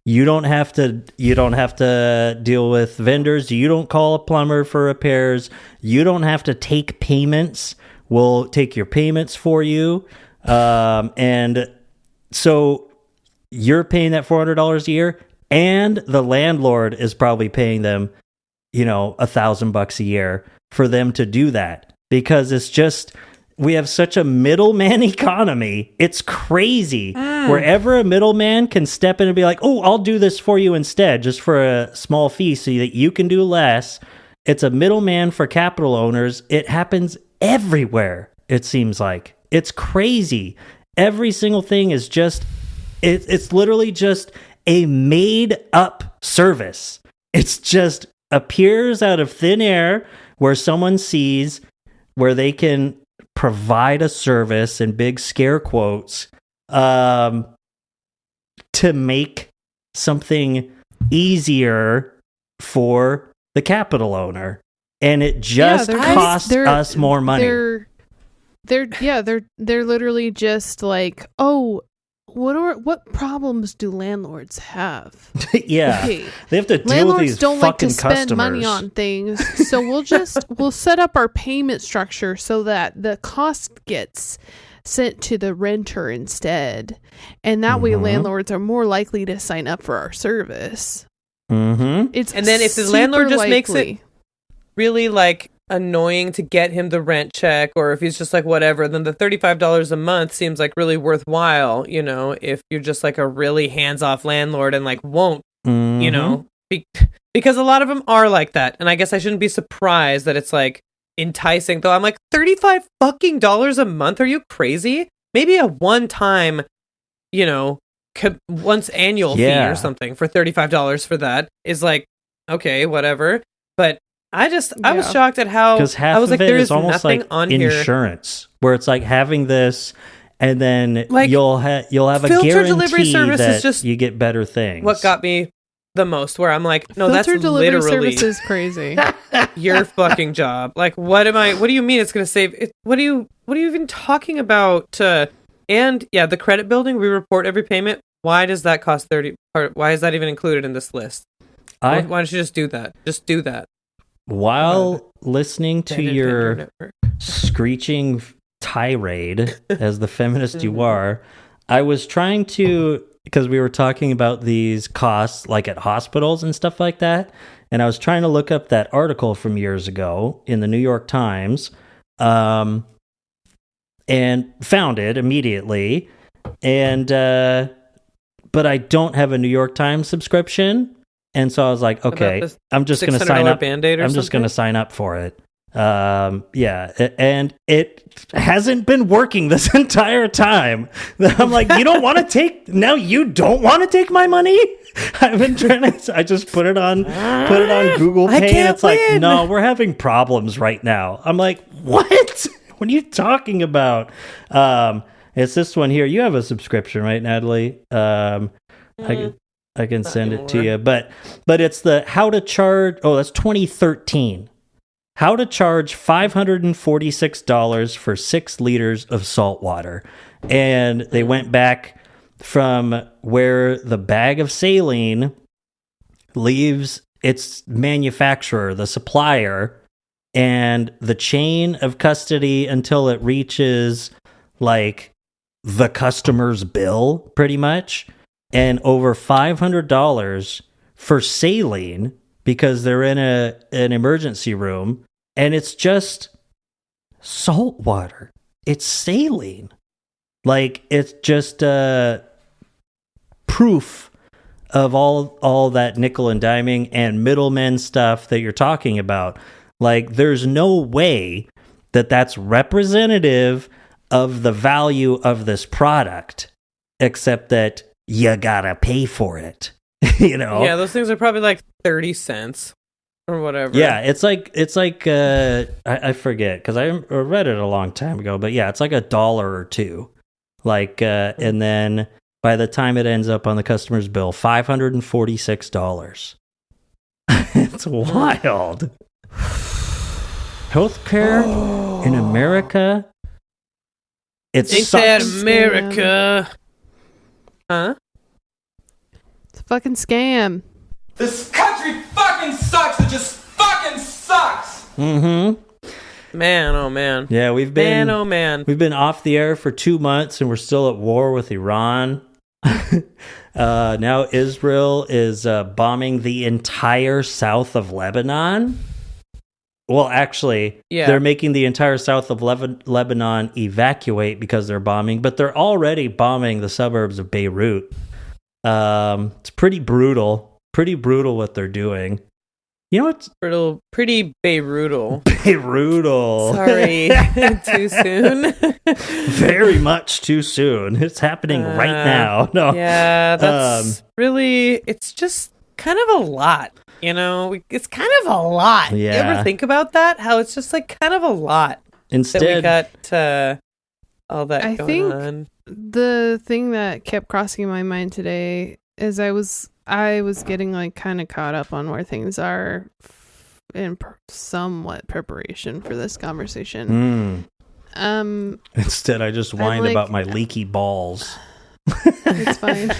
You don't have to deal with vendors. You don't call a plumber for repairs. You don't have to take payments. We'll take your payments for you. And so you're paying that $400 a year, and the landlord is probably paying them, $1,000 a year for them to do that, because it's just, we have such a middleman economy. It's crazy. Wherever a middleman can step in and be like, oh, I'll do this for you instead, just for a small fee so that you can do less. It's a middleman for capital owners. It happens everywhere, it seems like. It's crazy. Every single thing is just, it's literally just a made up service. It's just appears out of thin air where someone sees where they can provide a service in big scare quotes. to make something easier for the capital owner, and it just costs us more money. They're literally just like, oh, what problems do landlords have? Yeah, Okay, they have to deal landlords with these don't like to fucking spend customers. money on things, so we'll set up our payment structure so that the cost gets sent to the renter instead, and that way landlords are more likely to sign up for our service. Mm-hmm. And then if the landlord just makes it really like annoying to get him the rent check, or if he's just like whatever, then the $35 a month seems like really worthwhile, you know, if you're just like a really hands-off landlord and like won't, you know, because a lot of them are like that. And I guess I shouldn't be surprised that it's like enticing, though. I'm like, $35 fucking dollars a month? Are you crazy? Maybe a one-time, you know, once annual fee or something for $35 for that is like, okay, whatever. But I was shocked at how, because half I was of like, it there is is almost nothing like on insurance, where it's like having this, and then like, you'll have a filter guarantee delivery service that is just you get better things. what got me the most, where I'm like, no, filter that's delivery literally service is crazy. your fucking job. Like, what do you mean it's going to save it? What are you even talking about? And yeah, the credit building, we report every payment. Why does that cost 30? Or why is that even included in this list? Why don't you just do that? Just do that. While listening to your screeching tirade as the feminist you are, I was trying to, because we were talking about these costs like at hospitals and stuff like that, and I was trying to look up that article from years ago in the New York Times, and found it immediately, and but I don't have a New York Times subscription. And so I was like, okay, I'm just going to sign up. I'm just going to sign up for it. Yeah. And it hasn't been working this entire time. I'm like, you don't want to take, now you don't want to take my money? I've been trying to, I just put it on Google Pay. And it's like, no, we're having problems right now. I'm like, what? What are you talking about? It's this one here. You have a subscription, right, Natalie? I can send it to you, but it's the how to charge. Oh, that's 2013. How to charge $546 for 6 liters of salt water, and they went back from where the bag of saline leaves its manufacturer, the supplier, and the chain of custody until it reaches like the customer's bill, pretty much. And over $500 for saline because they're in an emergency room, and it's just salt water. It's saline. Like, it's just proof of all that nickel and diming and middlemen stuff that you're talking about. Like, there's no way that that's representative of the value of this product, except that you gotta pay for it. You know? Yeah, those things are probably like 30 cents or whatever. Yeah, it's like I forget, because I read it a long time ago, but yeah, it's like $1 or $2. Like, and then by the time it ends up on the customer's bill, $546. It's wild. Healthcare in America. It's Ain't that America? Huh? It's a fucking scam. This country fucking sucks. It just fucking sucks. Mm-hmm. Man, oh man. Yeah, we've been we've been off the air for 2 months, and we're still at war with Iran. Now Israel is bombing the entire south of Lebanon. Well, actually, they're making the entire south of Lebanon evacuate because they're bombing, but they're already bombing the suburbs of Beirut. It's pretty brutal. Pretty brutal what they're doing. You know what's pretty Beirutal. Beirutal. Sorry, too soon. Very much too soon. It's happening right now. No. Yeah, that's really. It's just kind of a lot. You know, it's kind of a lot. Yeah. You ever think about that? How it's just like kind of a lot. Instead, that we got all that I going think on. the thing that kept crossing my mind today is I was getting like kind of caught up on where things are in somewhat preparation for this conversation. Instead, I just whined like- about my leaky balls. It's fine.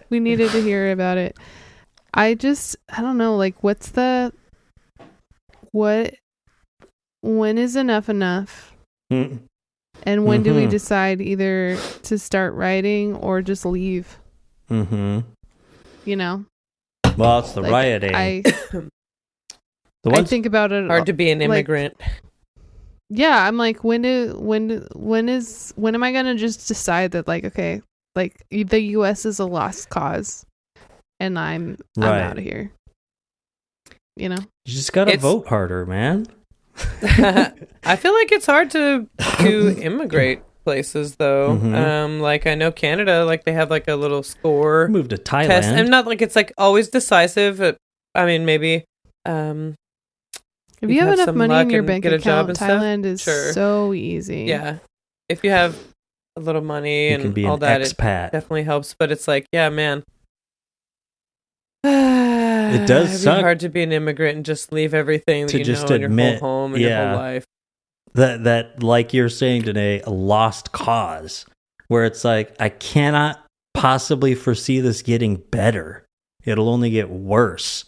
We needed to hear about it. I don't know, like when is enough enough? Mm. And when do we Mhm. decide either to start writing or just leave? Mm-hmm. You know? Well, it's the Like, rioting. I the I ones, think about it. Hard to be an like- immigrant. Yeah, I'm like, when am I gonna just decide that, like, okay, like the U.S. is a lost cause, and I'm Right. out of here. You know? you just gotta It's- vote harder, man. I feel like it's hard to immigrate places though. Mhm. Like I know Canada, like they have like a little score Move to Thailand. test, and not like it's like always decisive. I mean, maybe. If You you have have enough some money luck in your and bank get a job account, and stuff? Thailand is Sure. so easy. Yeah, if you have a little money you and can be all an that, it expat. definitely helps. But it's like, yeah, man. It does It'd be suck hard to be an immigrant and just leave everything that to you just know in your admit, whole home and your yeah. whole life. that like you're saying today, a lost cause, where it's like I cannot possibly foresee this getting better. It'll only get worse.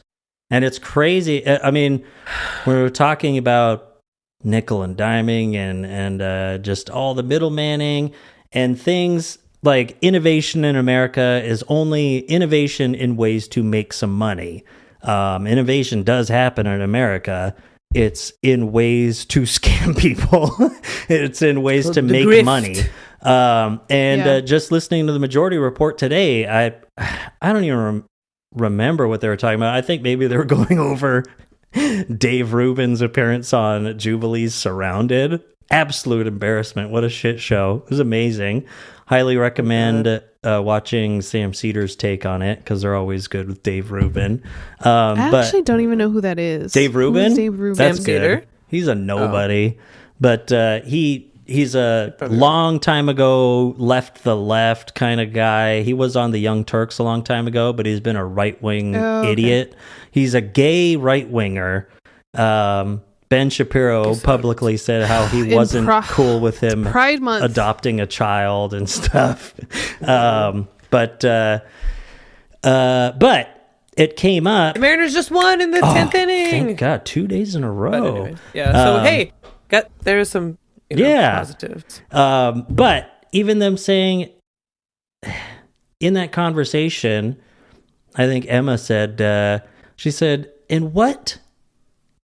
And it's crazy. I mean, we were talking about nickel and diming and just all the middlemanning and things like innovation in America is only innovation in ways to make some money. Innovation does happen in America. It's in ways to scam people. It's in ways to The make grift. money. Yeah. Just listening to the Majority Report today, I don't even remember what they were talking about. I think maybe they were going over Dave Rubin's appearance on Jubilee's Surrounded. Absolute embarrassment. What a shit show. It was amazing. Highly recommend watching Sam Cedar's take on it because they're always good with Dave Rubin. I But actually don't even know who that is. Dave Rubin? Who's Dave Rubin? That's Sam good. Cedar? He's a nobody. But he's a long time ago left the left kind of guy. He was on the Young Turks a long time ago, but he's been a right-wing Oh, okay. idiot. He's a gay right-winger. Ben Shapiro publicly said how he In wasn't cool with him Pride Month. adopting a child and stuff. But it came up. The Mariners just won in the 10th inning. Thank God, 2 days in a But row. anyway, yeah. So hey, there's some Yeah. positives. But even them saying in that conversation, I think Emma said, she said, and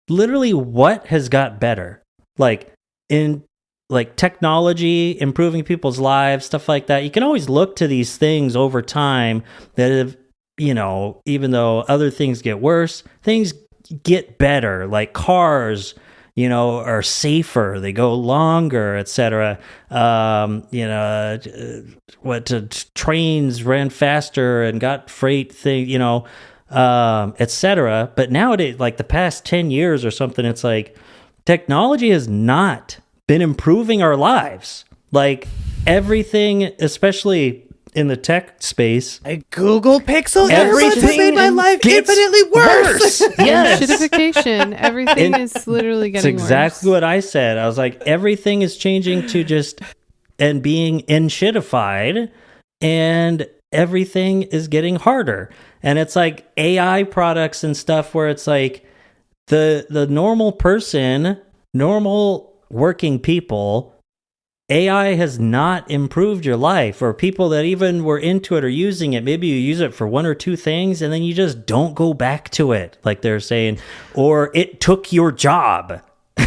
literally what has got better? Like in like technology, improving people's lives, stuff like that. You can always look to these things over time that have, even though other things get worse, things get better, like cars, are safer, they go longer, etc. Trains ran faster and got freight thing, etc. But nowadays, like the past 10 years or something, it's like technology has not been improving our lives. Like everything, especially in the tech space, A Google Pixel Everything made my life gets infinitely worse. Yes. Shitification. Everything is literally It's getting exactly worse. what I said. I was like, everything is changing to just and being shitified, and everything is getting harder. And it's like AI products and stuff where it's like the normal person, normal working people, AI has not improved your life, or people that even were into it or using it. Maybe you use it for one or two things and then you just don't go back to it, like they're saying, or it took your job.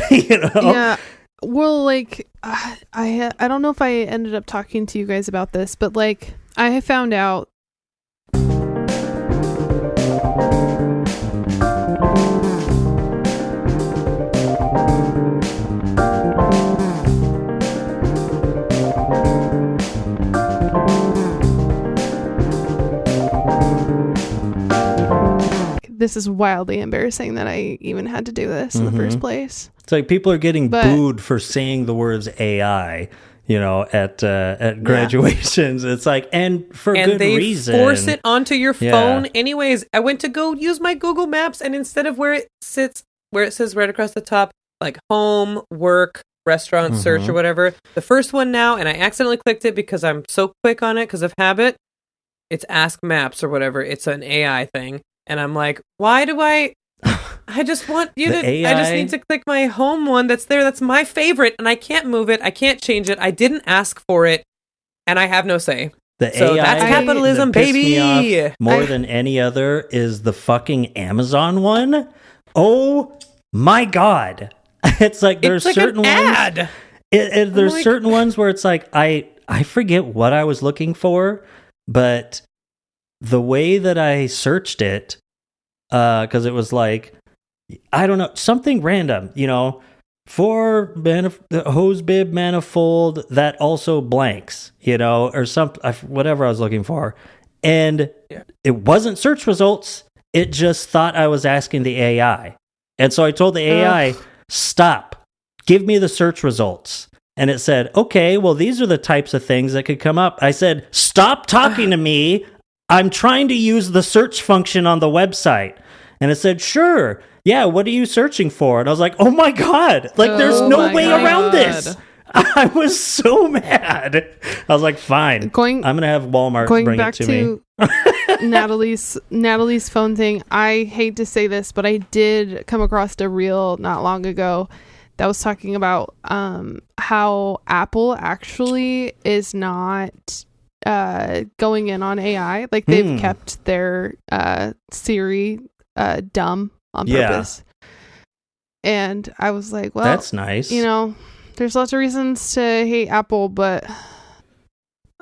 Yeah. Well, like I don't know if I ended up talking to you guys about this, but like I found out this is wildly embarrassing that I even had to do this in the first place. It's like people are getting But- booed for saying the words AI at graduations. It's like, and for And good they reason. force it onto your Yeah. phone anyways. I went to go use my Google Maps, and instead of where it says right across the top, like home, work, restaurant, search, or whatever, the first one now, and I accidentally clicked it because I'm so quick on it because of habit, it's Ask Maps or whatever. It's an AI thing. And I'm like, why do I just want you The to, AI? I just need to click my home one that's there. That's my favorite. And I can't move it. I can't change it. I didn't ask for it. And I have no say. So that's capitalism, that pissed me baby. off more than any other is the fucking Amazon one. Oh my God. It's like there's like certain an ones. ad. There's like- certain ones where it's like I forget what I was looking for, but the way that I searched it, because it was like, I don't know, something random, for hose bib manifold that also blanks, or whatever I was looking for. And it wasn't search results. It just thought I was asking the AI. And so I told the AI, stop, give me the search results. And it said, okay, well, these are the types of things that could come up. I said, stop talking to me. I'm trying to use the search function on the website. And it said, sure. Yeah, what are you searching for? And I was like, oh my God, like there's Oh no my way around this. God. I was so mad. I was like, fine. I'm going to have Walmart Going bring back it to me. Natalie's phone thing. I hate to say this, but I did come across a reel not long ago that was talking about how Apple actually is not going in on AI. Like they've kept their Siri dumb on purpose. And I was like, well, that's nice. There's lots of reasons to hate Apple, but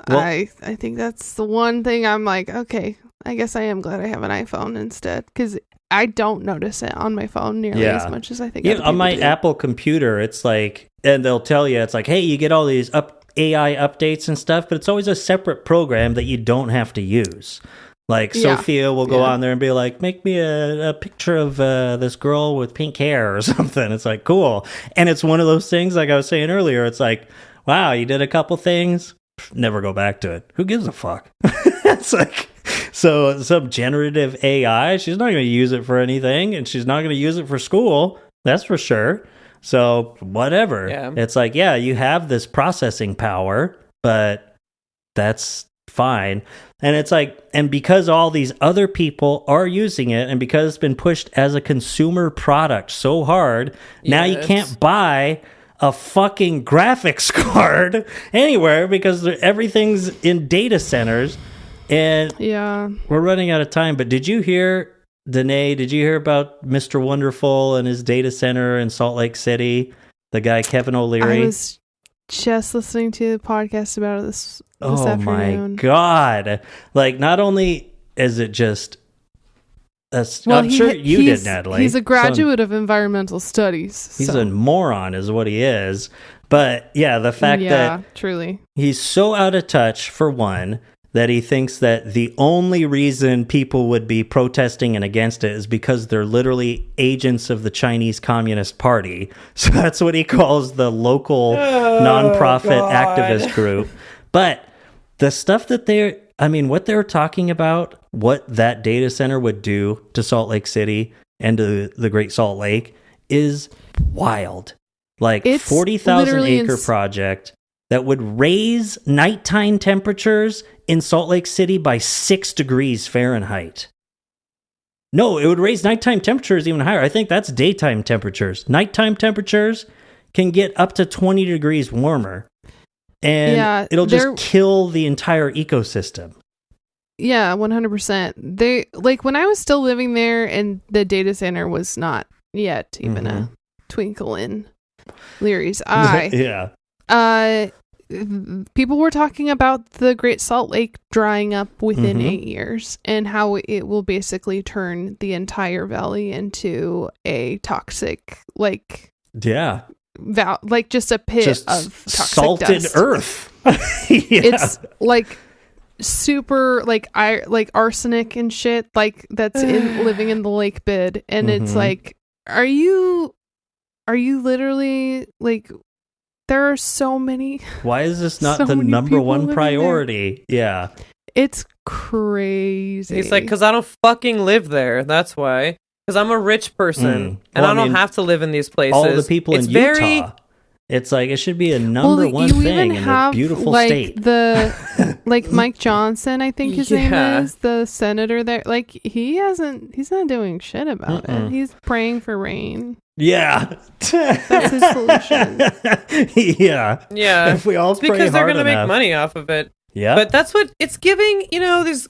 I think that's the one thing I'm like, okay, I guess I am glad I have an iPhone instead, because I don't notice it on my phone nearly as much as I think. Yeah, on my Apple computer, it's like, and they'll tell you, it's like, hey, you get all these AI updates and stuff, but it's always a separate program that you don't have to use. Like Sophia will go on there and be like, make me a picture of this girl with pink hair or something. It's like, cool. And it's one of those things, like I was saying earlier, it's like, wow, you did a couple things, never go back to it. Who gives a fuck? It's like, so some generative AI, she's not going to use it for anything, and she's not going to use it for school. That's for sure. So whatever. Yeah. It's like, yeah, you have this processing power, but that's fine. And it's like, and because all these other people are using it, and because it's been pushed as a consumer product so hard, now you can't buy a fucking graphics card anywhere because everything's in data centers. And we're running out of time. But did you hear, Danae, did you hear about Mr. Wonderful and his data center in Salt Lake City? The guy, Kevin O'Leary? I was just listening to the podcast about it this afternoon. My God. Like, not only is it just... I'm sure you did, Natalie. He's a graduate of environmental studies. He's a moron is what he is. But yeah, the fact that truly he's so out of touch, for one, that he thinks that the only reason people would be protesting and against it is because they're literally agents of the Chinese Communist Party. So that's what he calls the local nonprofit activist group. But the stuff that what they're talking about, what that data center would do to Salt Lake City and to the Great Salt Lake is wild. Like, 40,000 acre project that would raise nighttime temperatures in Salt Lake City by 6 degrees Fahrenheit. No, it would raise nighttime temperatures even higher. I think that's daytime temperatures. Nighttime temperatures can get up to 20 degrees warmer. And it'll just kill the entire ecosystem. Yeah, 100%. They, like, when I was still living there and the data center was not yet even a twinkle in Leary's eye. People were talking about the Great Salt Lake drying up within 8 years and how it will basically turn the entire valley into a toxic, like, like just a pit of toxic salted dust. earth. It's like super like arsenic and shit like that's living in the lake bed, and it's like, are you literally like, there are so many. Why is this not So the many number people one living there. priority? Yeah. It's crazy. He's like, because I don't fucking live there. That's why. Because I'm a rich person and Well, I I don't mean, have to live in these places. All the people it's in very, Utah. It's like it should be a number one you thing even in have a beautiful like state. like Mike Johnson, I think his name Yeah. is, the senator there. Like he's not doing shit about it. He's praying for rain. Yeah. That's his solution. Yeah. Yeah. If we all It's pray because they're hard gonna enough. make money off of it. Yeah. But that's what it's giving, these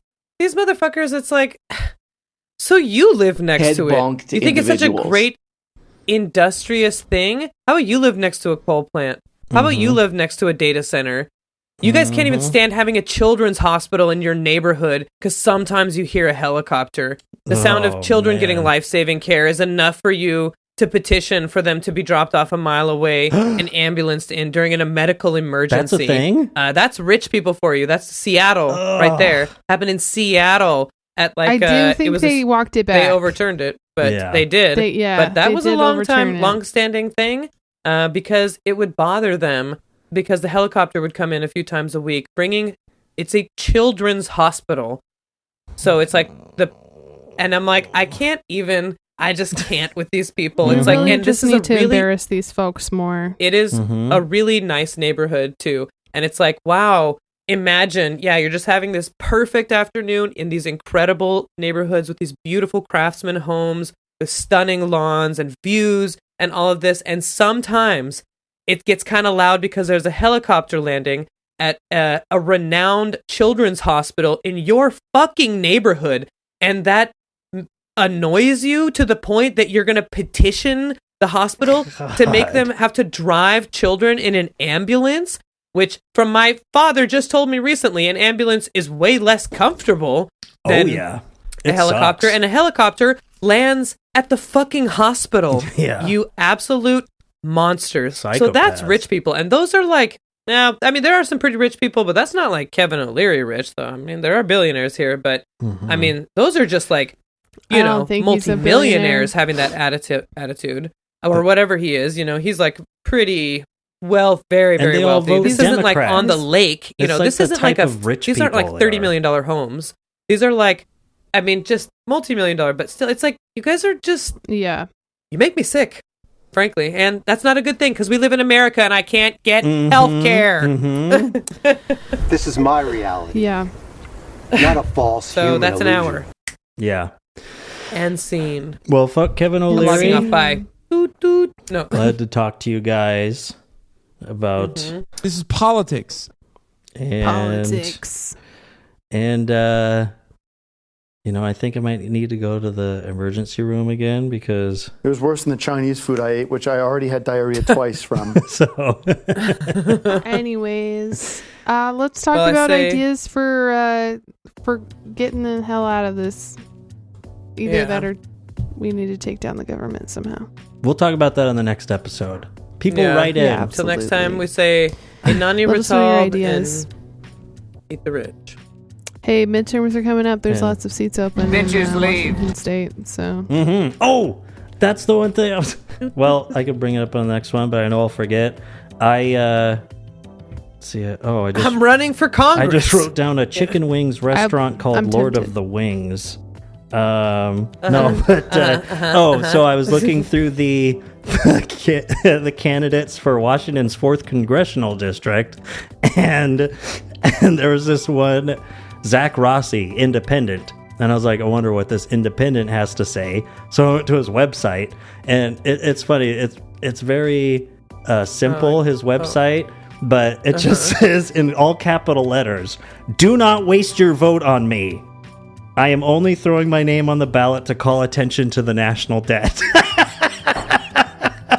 motherfuckers. It's like, so you live next Head to it. bonked Do you think it's such a individuals. great industrious thing? How about you live next to a coal plant? How about you live next to a data center? You guys can't even stand having a children's hospital in your neighborhood because sometimes you hear a helicopter. The sound Oh, of children getting man. life-saving care is enough for you to petition for them to be dropped off a mile away and ambulanced in during a medical emergency. That's a thing? That's rich people for you. That's Seattle right there. Happened in Seattle at I do think they walked it back. they overturned it, but Yeah. they did. But that they was a did overturn it. long-standing thing because it would bother them because the helicopter would come in a few times a week, it's a children's hospital. So it's like and I'm like, I just can't with these people. It's like, really and just this is need to a really, embarrass these folks more. it is a really nice neighborhood too. And it's like, wow, imagine, you're just having this perfect afternoon in these incredible neighborhoods with these beautiful craftsman homes with stunning lawns and views and all of this. And sometimes it gets kind of loud because there's a helicopter landing at a renowned children's hospital in your fucking neighborhood. And that annoys you to the point that you're going to petition the hospital to make them have to drive children in an ambulance, which from my father just told me recently, an ambulance is way less comfortable than a helicopter. sucks. And a helicopter lands at the fucking hospital. Yeah. You absolute monsters. So that's Psychopaths. rich people. And those are like, now, I mean, there are some pretty rich people, but that's not like Kevin O'Leary rich, though. I mean, there are billionaires here, but I mean, those are just like, I you don't know, think he's a multimillionaires having that attitude or whatever he is. You know, he's like pretty very, And very they all wealthy. vote This isn't like on the Democrat. lake. You It's know, like this the isn't like type of rich these aren't like people $30 they are. million homes. These are like, I mean, just multi-million-dollar, but still, it's like you guys are just, Yeah. you make me sick, frankly, and that's not a good thing because we live in America and I can't get health care. This is my reality, Yeah. not a false So human that's an illusion. hour Yeah. and scene. Well, fuck Kevin I'm O'Leary. logging off. Bye. Doot, doot. No. Glad to talk to you guys about This is politics. and Politics. and you know, I think I might need to go to the emergency room again because It was worse than the Chinese food I ate, which I already had diarrhea twice from. so Anyways, let's talk Well, I about say- ideas for getting the hell out of this. Either Yeah. that or we need to take down the government somehow. we'll talk about that on the next episode. People Yeah. write in. Yeah. Till next Absolutely. time, we say, Inani Let us know your Resolve ideas. and eat the rich. Hey, midterms are coming up. There's Yeah. lots of seats open Bitches in leave. Washington State. So Oh, that's the one thing I was. Well, I could bring it up on the next one, but I know I'll forget. I see it. Oh, I just I'm running for Congress. I just wrote down a chicken wings restaurant called I'm Lord tempted. of the Wings. No, but so I was looking through the candidates for Washington's 4th congressional district, and there was this one, Zach Rossi, independent. And I was like, I wonder what this independent has to say. So I went to his website, and it's funny. It's very simple, his website, but it just says in all capital letters, "Do not waste your vote on me. I am only throwing my name on the ballot to call attention to the national debt."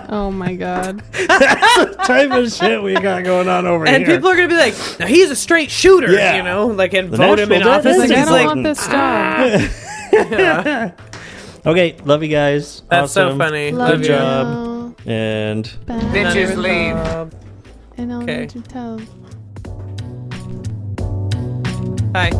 oh my god. That's the type of shit we got going on over And here. people are going to be like, now he's a straight shooter, Yeah. you know, like, and The vote him in national debt office. is And Like, I he's don't like, want this job. Okay, love you guys. that's so Awesome. funny. Love Good you. job. And Bye. Bitches leave. And I'll Okay. need to tell. Bye.